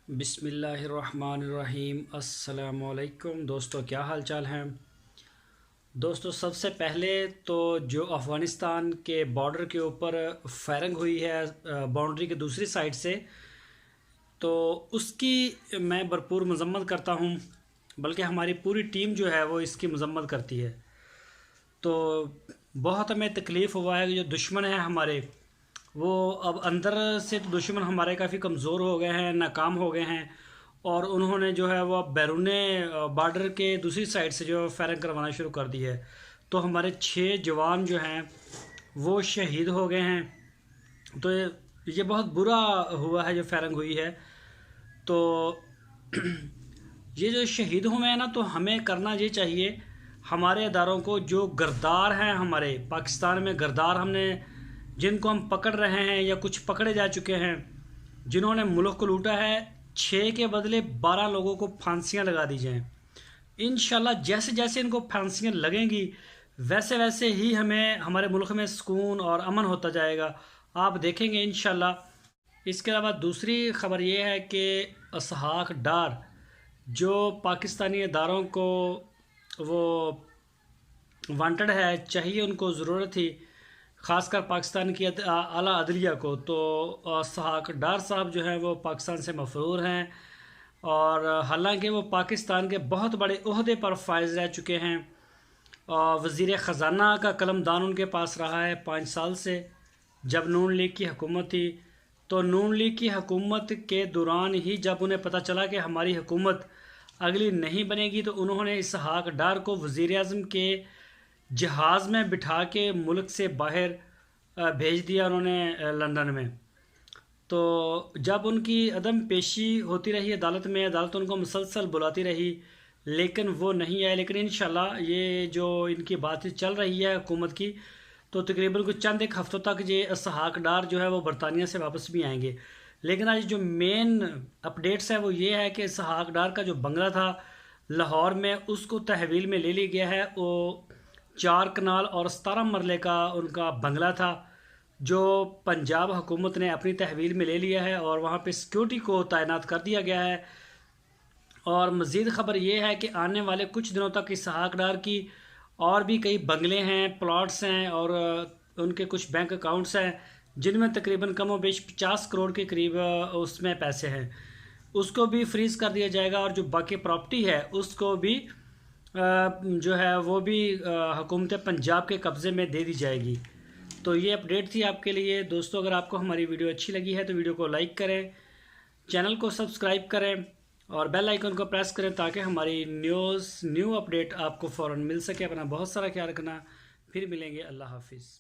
بسم اللہ الرحمن الرحیم۔ السلام علیکم دوستو، کیا حال چال ہیں؟ دوستو، سب سے پہلے تو جو افغانستان کے بارڈر کے اوپر فائرنگ ہوئی ہے باؤنڈری کے دوسری سائڈ سے، تو اس کی میں بھرپور مذمت کرتا ہوں، بلکہ ہماری پوری ٹیم جو ہے وہ اس کی مذمت کرتی ہے۔ تو بہت ہمیں تکلیف ہوا ہے کہ جو دشمن ہیں ہمارے، وہ اب اندر سے تو دشمن ہمارے کافی کمزور ہو گئے ہیں، ناکام ہو گئے ہیں، اور انہوں نے جو ہے وہ بیرون بارڈر کے دوسری سائڈ سے جو فائرنگ کروانا شروع کر دی ہے۔ تو ہمارے 6 جوان جو ہیں وہ شہید ہو گئے ہیں۔ تو یہ بہت برا ہوا ہے جو فائرنگ ہوئی ہے۔ تو یہ جو شہید ہوئے ہیں نا، تو ہمیں کرنا یہ چاہیے، ہمارے اداروں کو، جو گردار ہیں ہمارے پاکستان میں، گردار ہم نے جن کو ہم پکڑ رہے ہیں یا کچھ پکڑے جا چکے ہیں، جنہوں نے ملک کو لوٹا ہے، 6 کے بدلے 12 لوگوں کو پھانسیاں لگا دی جائیں۔ انشاءاللہ جیسے جیسے ان کو پھانسیاں لگیں گی، ویسے ویسے ہی ہمیں ہمارے ملک میں سکون اور امن ہوتا جائے گا، آپ دیکھیں گے انشاءاللہ۔ اس کے علاوہ دوسری خبر یہ ہے کہ اسحاق ڈار، جو پاکستانی اداروں کو وہ وانٹڈ ہے، چاہیے، ان کو ضرورت تھی، خاص کر پاکستان کی اعلیٰ عدلیہ کو، تو اسحاق ڈار صاحب جو ہیں وہ پاکستان سے مفرور ہیں، اور حالانکہ وہ پاکستان کے بہت بڑے عہدے پر فائز رہ چکے ہیں، اور وزیر خزانہ کا قلم دان ان کے پاس رہا ہے 5 سال سے، جب نون لیگ کی حکومت تھی۔ تو نون لیگ کی حکومت کے دوران ہی جب انہیں پتہ چلا کہ ہماری حکومت اگلی نہیں بنے گی، تو انہوں نے اسحاق ڈار کو وزیر اعظم کے جہاز میں بٹھا کے ملک سے باہر بھیج دیا انہوں نے لندن میں۔ تو جب ان کی عدم پیشی ہوتی رہی عدالت میں، عدالت ان کو مسلسل بلاتی رہی، لیکن وہ نہیں آئے۔ لیکن انشاءاللہ یہ جو ان کی بات چل رہی ہے حکومت کی، تو تقریباً کچھ چند ایک ہفتوں تک یہ اسحاق ڈار جو ہے وہ برطانیہ سے واپس بھی آئیں گے۔ لیکن آج جو مین اپڈیٹس ہے وہ یہ ہے کہ اسحاق ڈار کا جو بنگلہ تھا لاہور میں، اس کو تحویل میں لے لیا گیا ہے۔ وہ 4 کنال اور 17 مرلے کا ان کا بنگلہ تھا، جو پنجاب حکومت نے اپنی تحویل میں لے لیا ہے، اور وہاں پہ سیکیورٹی کو تعینات کر دیا گیا ہے۔ اور مزید خبر یہ ہے کہ آنے والے کچھ دنوں تک اسحاق ڈار کی اور بھی کئی بنگلے ہیں، پلاٹس ہیں، اور ان کے کچھ بینک اکاؤنٹس ہیں، جن میں تقریباً کم و بیش 50 کروڑ کے قریب اس میں پیسے ہیں، اس کو بھی فریز کر دیا جائے گا، اور جو باقی پراپرٹی ہے اس کو بھی جو ہے وہ بھی حکومت پنجاب کے قبضے میں دے دی جائے گی۔ تو یہ اپڈیٹ تھی آپ کے لیے دوستو۔ اگر آپ کو ہماری ویڈیو اچھی لگی ہے تو ویڈیو کو لائک کریں، چینل کو سبسکرائب کریں، اور بیل آئیکن کو پریس کریں تاکہ ہماری نیو اپڈیٹ آپ کو فوراً مل سکے۔ اپنا بہت سارا خیال رکھنا، پھر ملیں گے، اللہ حافظ۔